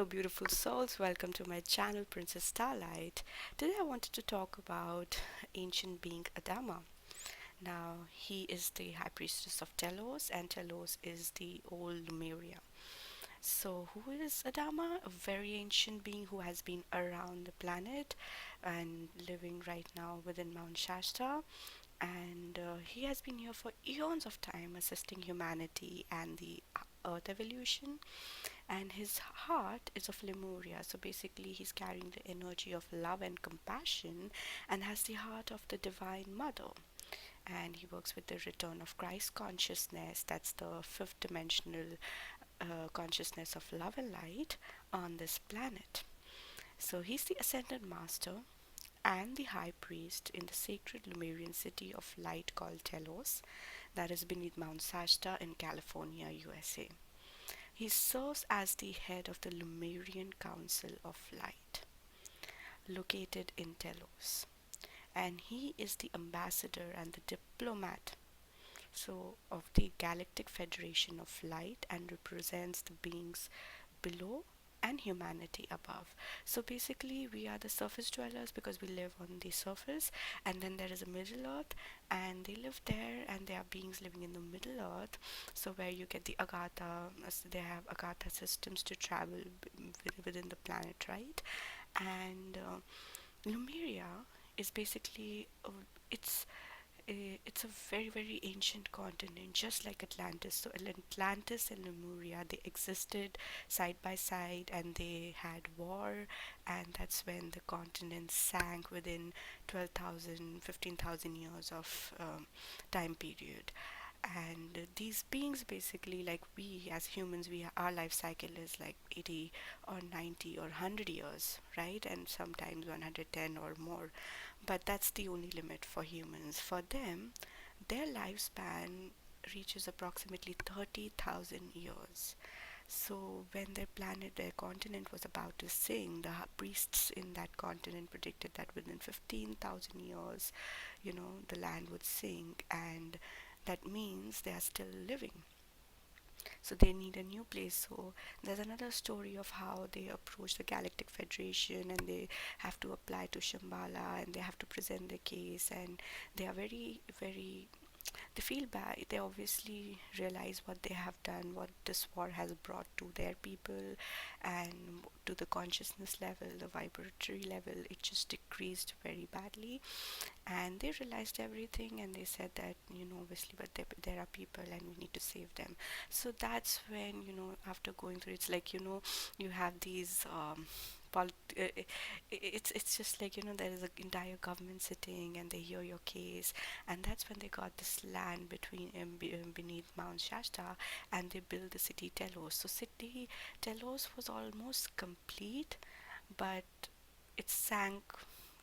Hello, beautiful souls. Welcome to my channel, Princess Starlight. Today, I wanted to talk about ancient being Adama. Now, he is the high priestess of Telos, and Telos is the old Lemuria. So, who is Adama? A very ancient being who has been around the planet and living right now within Mount Shasta. And he has been here for eons of time, assisting humanity and the Earth evolution, and his heart is of Lemuria. So basically, he's carrying the energy of love and compassion and has the heart of the Divine Mother. And he works with the return of Christ consciousness, that's the fifth dimensional consciousness of love and light on this planet. So he's the ascended master and the high priest in the sacred Lemurian city of light called Telos, that is beneath Mount Shasta in California, USA. He serves as the head of the Lemurian Council of Light, located in Telos, and he is the ambassador and the diplomat of the Galactic Federation of Light and represents the beings below and humanity above. So basically, we are the surface dwellers because we live on the surface, and then there is a middle earth, and they live there, and there are beings living in the middle earth. So where you get the Agatha, they have Agatha systems to travel within the planet, right? And Lemuria is basically it's it's a very very ancient continent, just like Atlantis. So Atlantis and Lemuria, they existed side by side, and they had war, and that's when the continent sank within 12,000, 15,000 years of time period. And these beings, basically, like we as humans, our life cycle is like 80 or 90 or 100 years, right? And sometimes 110 or more, but that's the only limit for humans. For them, their lifespan reaches approximately 30,000 years. So when their planet, their continent was about to sink, the priests in that continent predicted that within 15,000 years, the land would sink, and that means they are still living. So they need a new place. So there's another story of how they approach the Galactic Federation, and they have to apply to Shambhala, and they have to present their case, and they are very very, they feel bad. They obviously realize what they have done, what this war has brought to their people, and to the consciousness level, the vibratory level, it just decreased very badly. And they realized everything, and they said that, obviously, but there are people and we need to save them. So that's when, after going through, it's like, you have these it's just like, there is an entire government sitting, and they hear your case, and that's when they got this land beneath Mount Shasta, and they built the city Telos. So city Telos was almost complete, but it sank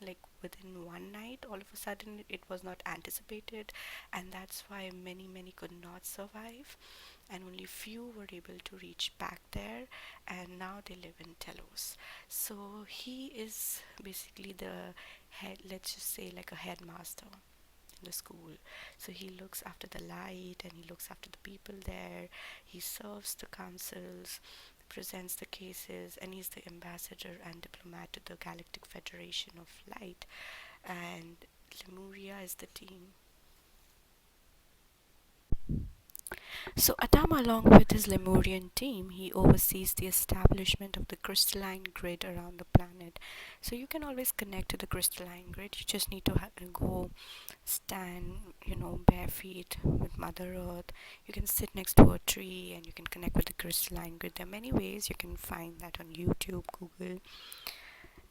like within one night. All of a sudden, it was not anticipated, and that's why many could not survive, and only few were able to reach back there, and now they live in Telos. So he is basically the head, let's just say, like a headmaster in the school. So he looks after the light, and he looks after the people there. He serves the councils, presents the cases, and he's the ambassador and diplomat to the Galactic Federation of Light. And Lemuria is the team. So Adama, along with his Lemurian team, he oversees the establishment of the crystalline grid around the planet. So you can always connect to the crystalline grid. You just need to go stand, bare feet with Mother Earth. You can sit next to a tree, and you can connect with the crystalline grid. There are many ways. You can find that on YouTube, Google,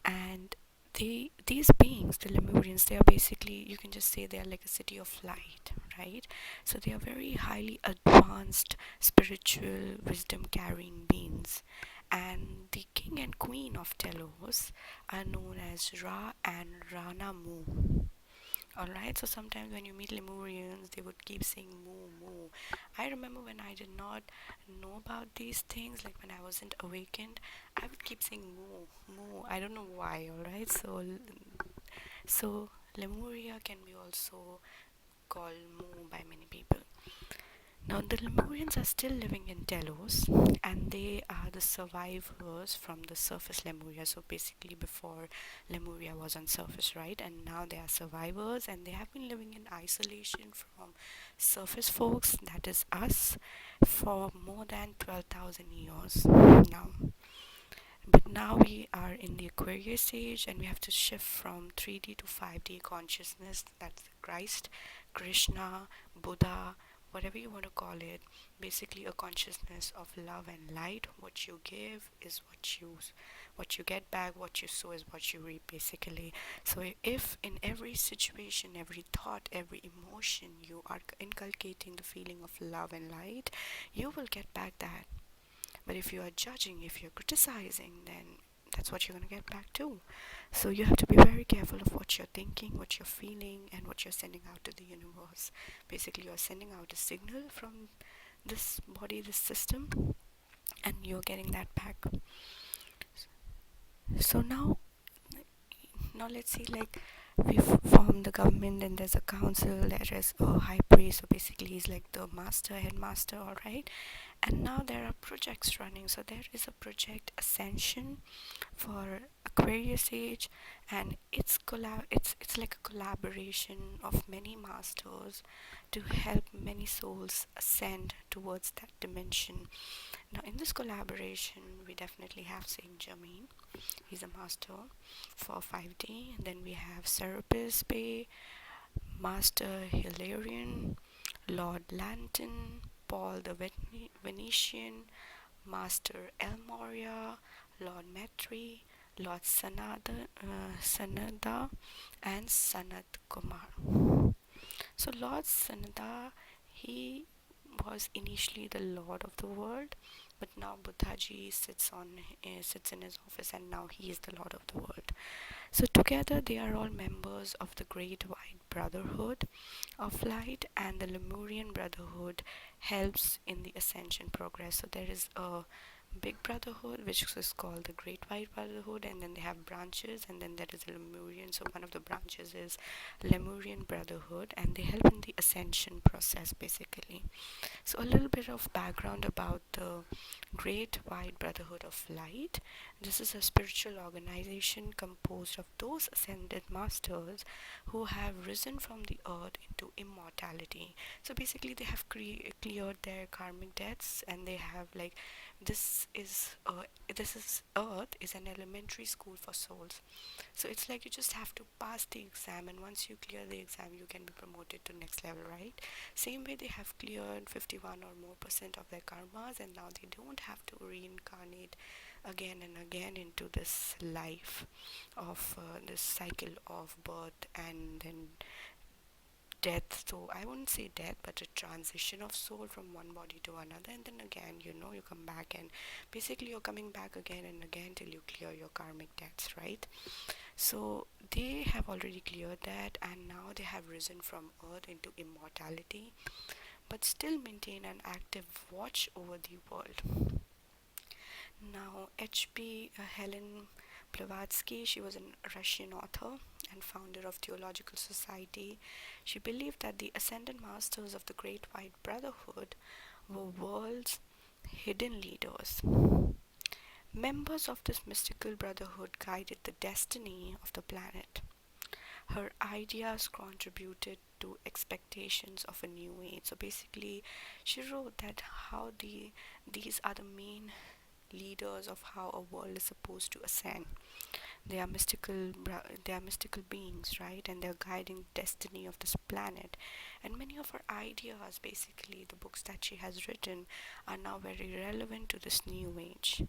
and these beings, the Lemurians, they are basically, you can just say they are like a city of light, right? So they are very highly advanced spiritual wisdom carrying beings, and the king and queen of Telos are known as Ra and Rana Mu. Alright, so sometimes when you meet Lemurians, they would keep saying moo moo. I remember when I did not know about these things, like when I wasn't awakened, I would keep saying moo moo. I don't know why, alright? So Lemuria can be also called moo by many people. Now, the Lemurians are still living in Telos, and they are the survivors from the surface Lemuria. So, basically, before Lemuria was on surface, right? And now they are survivors, and they have been living in isolation from surface folks, that is us, for more than 12,000 years now. But now we are in the Aquarius age, and we have to shift from 3D to 5D consciousness. That's Christ, Krishna, Buddha, whatever you want to call it. Basically, a consciousness of love and light. What you give is what you get back. What you sow is what you reap. Basically, so if in every situation, every thought, every emotion, you are inculcating the feeling of love and light, you will get back that. But if you are judging, if you're criticizing, then that's what you're going to get back too. So you have to be very careful of what you're thinking, what you're feeling, and what you're sending out to the universe. Basically, you're sending out a signal from this body, this system, and you're getting that back. So now let's see, like, we've formed the government, and there's a council, there is a high priest, so basically he's like the master, headmaster, all right. And now there are projects running. So there is a project Ascension for Aquarius age, and it's like a collaboration of many masters to help many souls ascend towards that dimension. Now in this collaboration, we definitely have Saint Germain. He's a master for 5D. And then we have Serapis Bey, Master Hilarion, Lord Lanton, Paul the Venetian, Master Elmoria, Lord Metri, Lord Sanada, and Sanat Kumar. So Lord Sanada, he was initially the Lord of the world, but now Buddhaji sits in his office, and now he is the Lord of the world. So together they are all members of the Great White Brotherhood of Light, and the Lemurian Brotherhood helps in the ascension progress. So there is a big brotherhood which is called the Great White Brotherhood, and then they have branches, and then there is a Lemurian. So one of the branches is Lemurian Brotherhood, and they help in the ascension process basically. So a little bit of background about the Great White Brotherhood of Light. This is a spiritual organization composed of those ascended masters who have risen from the earth into immortality. So basically they have cleared their karmic debts, and they have like, this is earth is an elementary school for souls. So it's like you just have to pass the exam, and once you clear the exam, you can be promoted to next level, right? Same way, they have cleared 51 or more percent of their karmas, and now they don't have to reincarnate again and again into this life of this cycle of birth and then death. So I wouldn't say death, but a transition of soul from one body to another, and then again, you come back, and basically you're coming back again and again till you clear your karmic debts, right? So they have already cleared that, and now they have risen from earth into immortality, but still maintain an active watch over the world. Now, H.P. Helen Blavatsky, she was a Russian author and founder of Theological Society. She believed that the ascended masters of the Great White Brotherhood were world's hidden leaders. Members of this mystical brotherhood guided the destiny of the planet. Her ideas contributed to expectations of a new age. So basically, she wrote that how these are the main leaders of how a world is supposed to ascend. They are mystical beings, right? And they're guiding the destiny of this planet. And many of her ideas, basically the books that she has written, are now very relevant to this new age.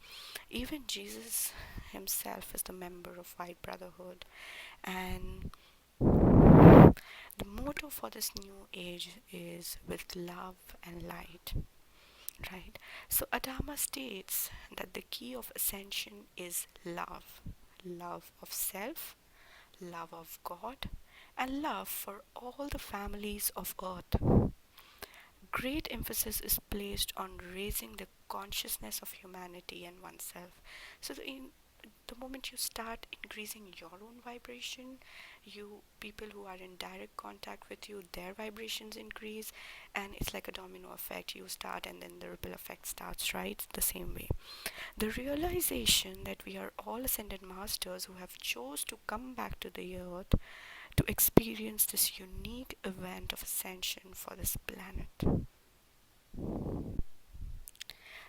Even Jesus himself is the member of White Brotherhood, and the motto for this new age is with love and light, right? So Adama states that the key of ascension is love, love of self, love of God, and love for all the families of earth. Great emphasis is placed on raising the consciousness of humanity and oneself. So the moment you start increasing your own vibration, you people who are in direct contact with you, their vibrations increase, and it's like a domino effect. You start and then the ripple effect starts, right? The same way. The realization that we are all ascended masters who have chose to come back to the earth to experience this unique event of ascension for this planet.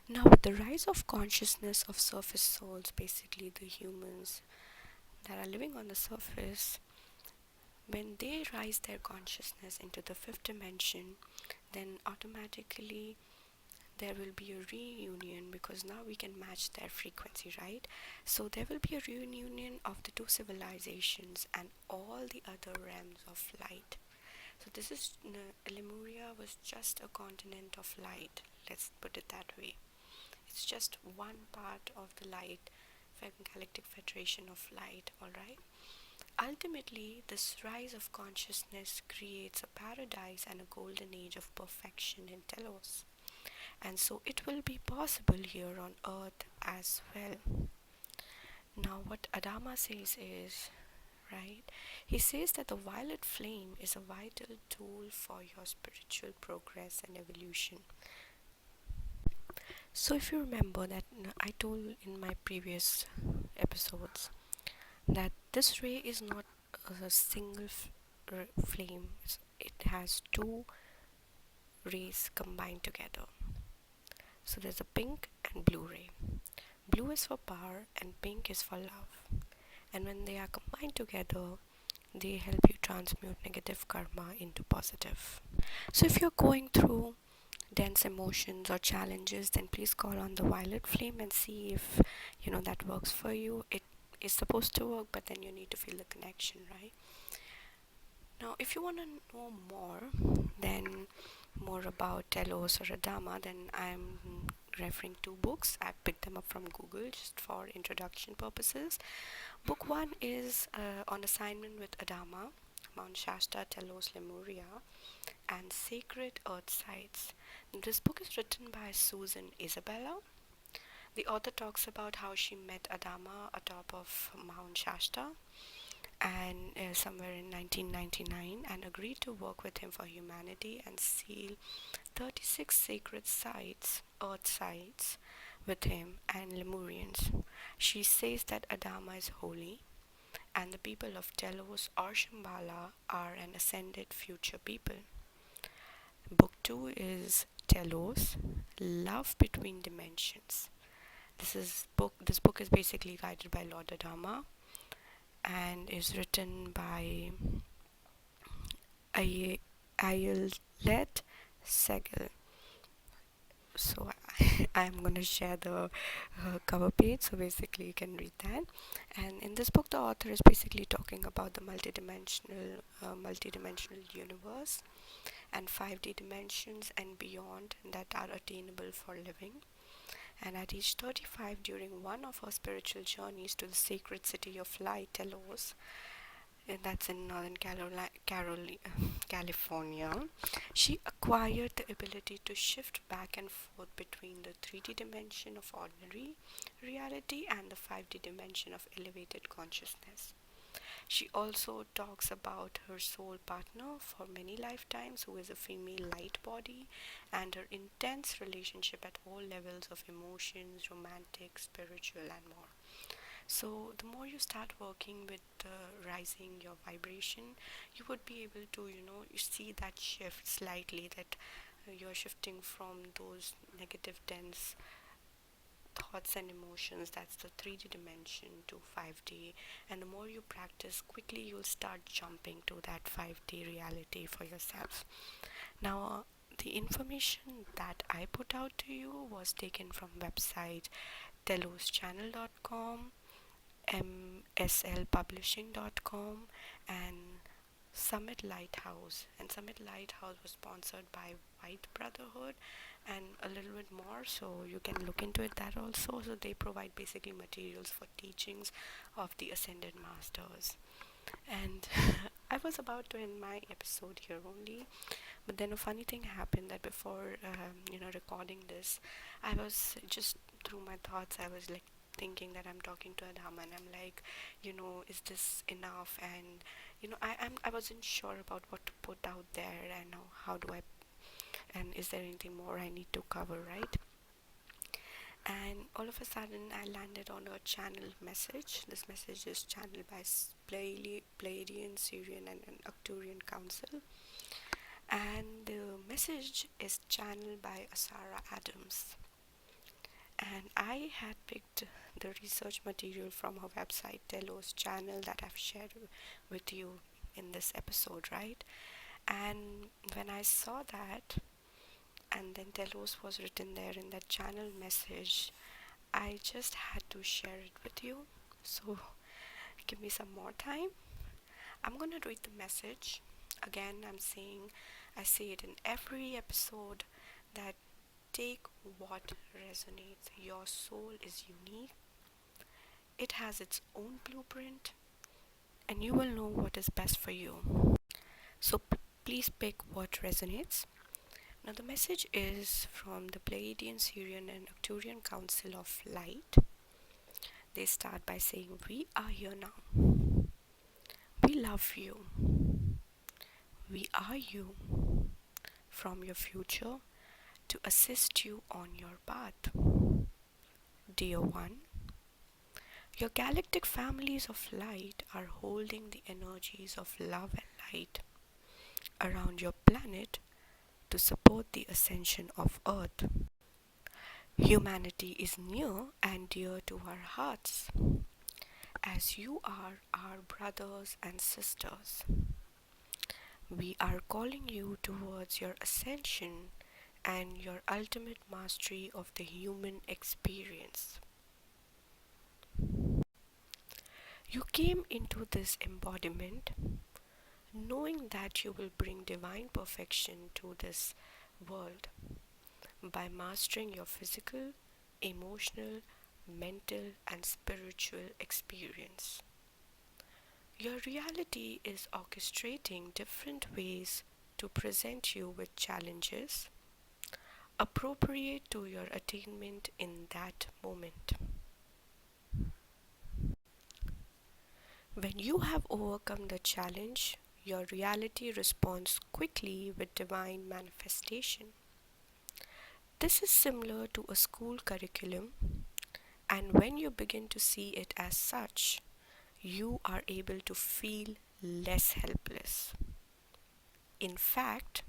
Now, with the rise of consciousness of surface souls, basically the humans that are living on the surface, when they rise their consciousness into the fifth dimension, then automatically there will be a reunion because now we can match their frequency, right? So there will be a reunion of the two civilizations and all the other realms of light. So this is Lemuria was just a continent of light. Let's put it that way. It's just one part of the light, galactic federation of light. All right. Ultimately, this rise of consciousness creates a paradise and a golden age of perfection in Telos. And so it will be possible here on earth as well. Now, what Adama says is, right, he says that the violet flame is a vital tool for your spiritual progress and evolution. So, if you remember that I told in my previous episodes that this ray is not a single flame, it has two rays combined together. So, there's a pink and blue ray. Blue is for power and pink is for love. And when they are combined together, they help you transmute negative karma into positive. So if you're going through dense emotions or challenges, then please call on the violet flame and see if that works for you. It is supposed to work, but then you need to feel the connection, right? Now, if you want to know more about Telos or Adama, then I'm referring to books. I picked them up from Google just for introduction purposes. Book 1 is On Assignment with Adama, Mount Shasta, Telos, Lemuria, and Sacred Earth Sites. This book is written by Susan Isabelle. The author talks about how she met Adama atop of Mount Shasta and somewhere in 1999 and agreed to work with him for humanity and seal 36 sacred sites, earth sites, with him and Lemurians. She says that Adama is holy and the people of Telos or Shambhala are an ascended future people. Book 2 is Telos, Love Between Dimensions. This book is basically guided by Lord Adama and is written by Ayelet Segel. So I'm going to share the cover page, so basically you can read that. And in this book the author is basically talking about the multidimensional universe and 5D dimensions and beyond that are attainable for living. And at age 35, during one of her spiritual journeys to the sacred city of light, Telos, and that's in Northern California, she acquired the ability to shift back and forth between the 3D dimension of ordinary reality and the 5D dimension of elevated consciousness. She also talks about her soul partner for many lifetimes, who is a female light body, and her intense relationship at all levels of emotions, romantic, spiritual, and more. So the more you start working with rising your vibration, you would be able to you see that shift slightly, that you're shifting from those negative dense thoughts and emotions, that's the 3D dimension, to 5D. And the more you practice, quickly you'll start jumping to that 5D reality for yourself. Now the information that I put out to you was taken from website teloschannel.com, mslpublishing.com, and Summit Lighthouse. And Summit Lighthouse was sponsored by White Brotherhood and a little bit more, so you can look into it that also. So they provide basically materials for teachings of the Ascended Masters. And I was about to end my episode here only, but then a funny thing happened that before recording this, I was just through my thoughts, I was like thinking that I'm talking to Adama, and I'm like, is this enough? And I wasn't sure about what to put out there, and how do I, and is there anything more I need to cover, right? And all of a sudden, I landed on a channel message. This message is channeled by Pleiadian, Syrian, and an Arcturian council. And the message is channeled by Asara Adams. And I had picked the research material from her website, Telos channel, that I've shared with you in this episode, right? And when I saw that, and then Telos was written there in that channel message, I just had to share it with you. So give me some more time. I'm gonna read the message. Again, I say it in every episode, that take what resonates. Your soul is unique. It has its own blueprint, and you will know what is best for you. So please pick what resonates. Now, the message is from the Pleiadian, Syrian, and Arcturian Council of Light. They start by saying, "We are here now. We love you. We are you from your future to assist you on your path. Dear one, your galactic families of light are holding the energies of love and light around your planet to support the ascension of Earth. Humanity is near and dear to our hearts, as you are our brothers and sisters. We are calling you towards your ascension and your ultimate mastery of the human experience. You came into this embodiment knowing that you will bring divine perfection to this world by mastering your physical, emotional, mental, and spiritual experience. Your reality is orchestrating different ways to present you with challenges appropriate to your attainment in that moment. When you have overcome the challenge, your reality responds quickly with divine manifestation. This is similar to a school curriculum, and when you begin to see it as such, you are able to feel less helpless. In fact,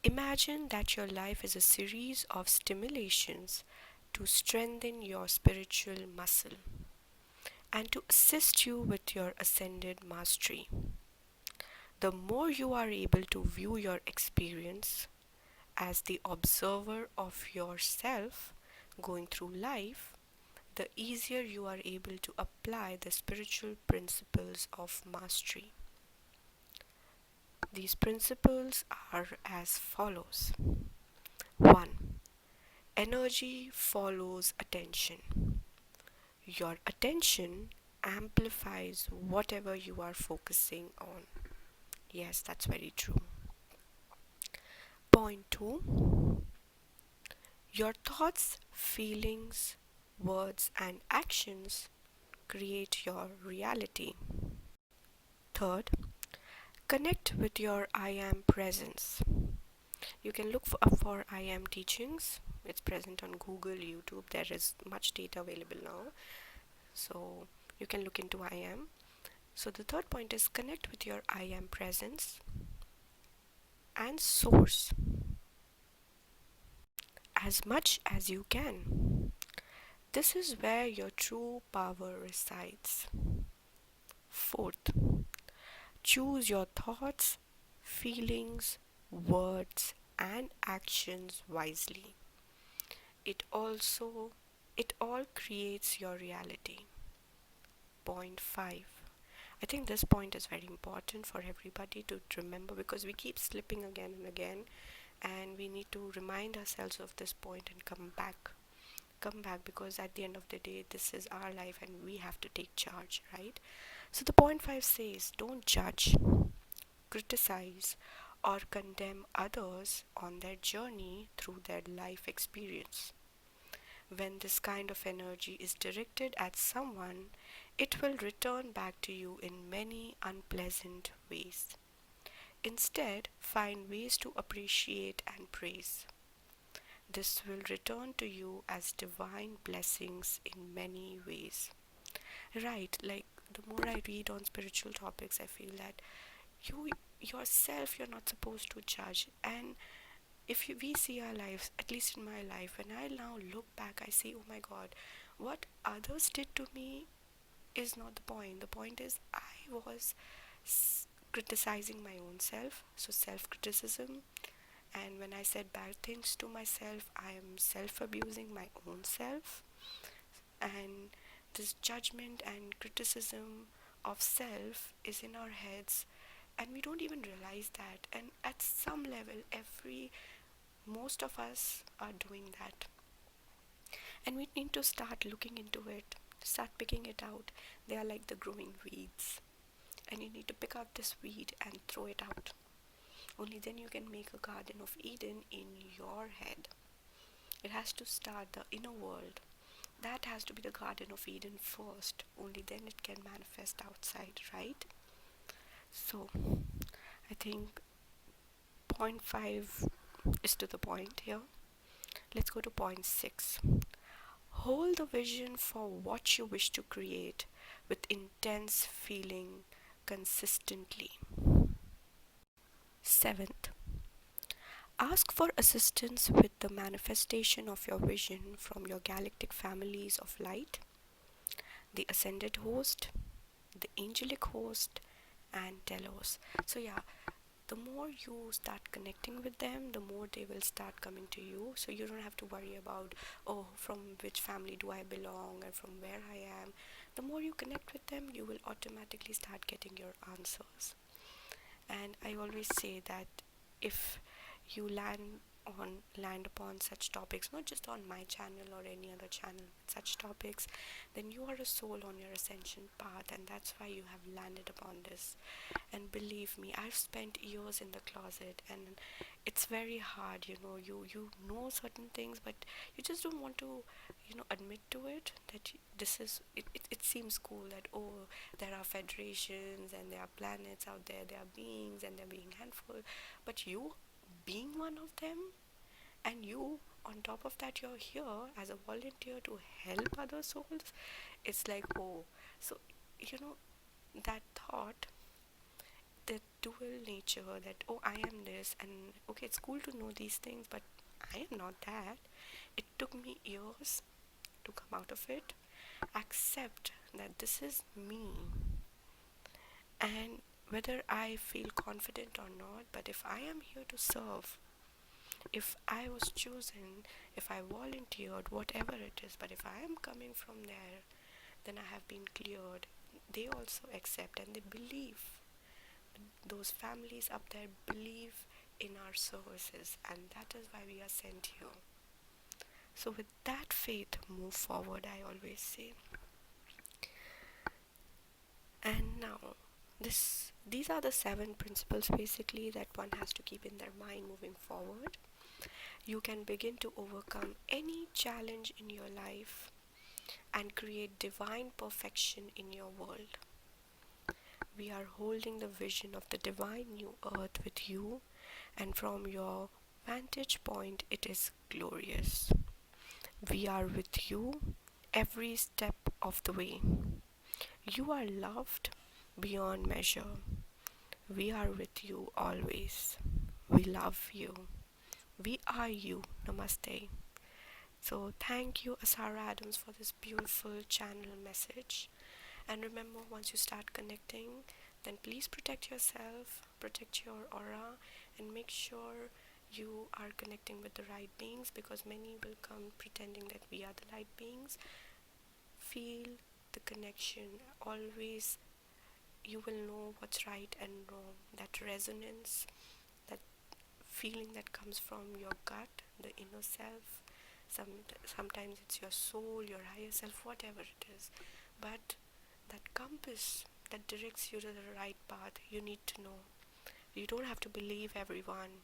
imagine that your life is a series of stimulations to strengthen your spiritual muscle and to assist you with your ascended mastery. The more you are able to view your experience as the observer of yourself going through life, the easier you are able to apply the spiritual principles of mastery. These principles are as follows. 1. Energy follows attention. Your attention amplifies whatever you are focusing on. Yes, that's very true. Point 2. Your thoughts, feelings, words, and actions create your reality. Third, connect with your I am presence. You can look up for I am teachings. It's present on Google, YouTube. There is much data available now. So you can look into I am. So the third point is connect with your I am presence and source as much as you can. This is where your true power resides. Fourth, choose your thoughts, feelings, words, and actions wisely. It all creates your reality. Point 5. I think this point is very important for everybody to remember, because we keep slipping again and again, and we need to remind ourselves of this point and come back, because at the end of the day, this is our life and we have to take charge, right? So the point 5 says, don't judge, criticize, or condemn others on their journey through their life experience. When this kind of energy is directed at someone, it will return back to you in many unpleasant ways. Instead, find ways to appreciate and praise. This will return to you as divine blessings in many ways. Right, like the more I read on spiritual topics, I feel that you yourself, you're not supposed to judge. And if we see our lives, at least in my life, when I now look back, I say, oh my god, what others did to me is not the point. The point is I was criticizing my own self, so self criticism. And when I said bad things to myself, I am self abusing my own self. And this judgment and criticism of self is in our heads, and we don't even realize that. And at some level, every most of us are doing that, and we need to start looking into it, start picking it out. They are like the growing weeds, and you need to pick out this weed and throw it out. Only then you can make a garden of Eden in your head. It has to start the inner world. That has to be the garden of Eden first. Only then it can manifest outside, right? So I think point 5 is to the point here. Let's go to point 6. Hold the vision for what you wish to create with intense feeling consistently. 7th, ask for assistance with the manifestation of your vision from your galactic families of light, the ascended host, the angelic host, and Telos. So yeah, the more you start connecting with them, the more they will start coming to you. So you don't have to worry about, oh, from which family do I belong and from where I am. The more you connect with them, you will automatically start getting your answers. And I always say that if you land upon such topics, not just on my channel or any other channel, such topics, then you are a soul on your ascension path, and that's why you have landed upon this. And believe me, I've spent years in the closet, and it's very hard. You know certain things, but you just don't want to admit to it, that this is it. It seems cool that, oh, there are federations and there are planets out there, there are beings and they're being handful, but you being one of them, and you on top of that, you're here as a volunteer to help other souls. It's like, oh, so you know that thought, the dual nature, that, oh, I am this, and okay, it's cool to know these things, but I am not that. It took me years to come out of it, accept that this is me, and whether I feel confident or not, but if I am here to serve, if I was chosen, if I volunteered, whatever it is, but if I am coming from there, then I have been cleared. They also accept and they believe. Those families up there believe in our services, and that is why we are sent here. So with that faith, move forward, I always say. And now, these are the 7 principles basically that one has to keep in their mind moving forward. You can begin to overcome any challenge in your life and create divine perfection in your world. We are holding the vision of the divine new earth with you, and from your vantage point, it is glorious. We are with you every step of the way. You are loved beyond measure. We are with you always. We love you. We are you. Namaste. So thank you, Asara Adams, for this beautiful channel message. And remember, once you start connecting, then please protect yourself, protect your aura, and make sure you are connecting with the right beings, because many will come pretending that we are the light beings. Feel the connection. Always you will know what's right and wrong. That resonance, that feeling that comes from your gut, the inner self. Sometimes it's your soul, your higher self, whatever it is. But that compass that directs you to the right path, you need to know. You don't have to believe everyone.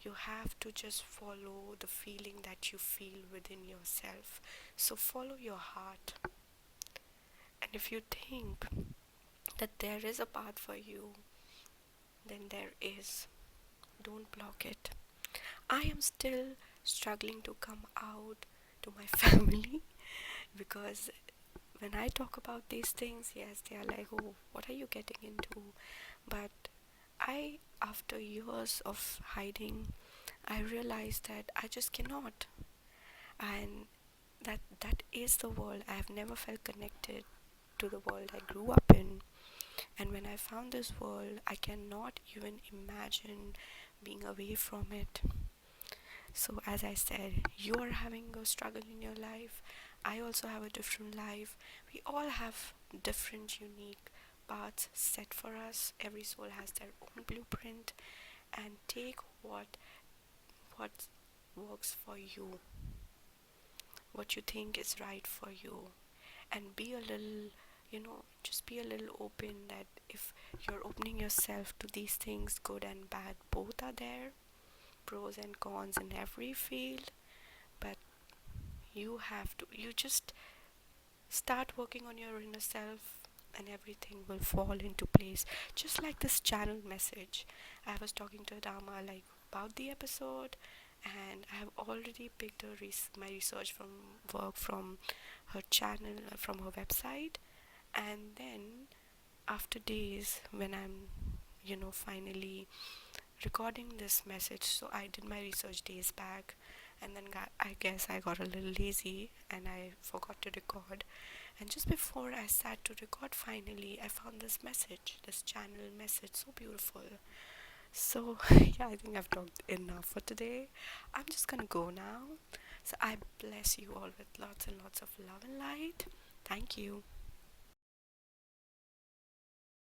You have to just follow the feeling that you feel within yourself. So follow your heart. And if you think that there is a path for you, then there is. Don't block it. I am still struggling to come out to my family because when I talk about these things, yes, they are like, oh, what are you getting into? But after years of hiding, I realized that I just cannot. And that is the world. I have never felt connected to the world I grew up in. And when I found this world, I cannot even imagine being away from it. So, as I said, you are having a struggle in your life. I also have a different life. We all have different, unique paths set for us. Every soul has their own blueprint, and take what works for you, what you think is right for you, and be a little, just be a little open that if you're opening yourself to these things, good and bad, both are there, pros and cons in every field. But you just start working on your inner self, and everything will fall into place. Just like this channel message, I was talking to Adama like about the episode, and I have already picked my research from work from her channel, from her website. And then after days, when I'm finally recording this message, so I did my research days back, and then I guess I got a little lazy and I forgot to record. And just before I sat to record, finally I found this message, this channel message, so beautiful. So yeah, I think I've talked enough for today. I'm just gonna go now. So I bless you all with lots and lots of love and light. Thank you.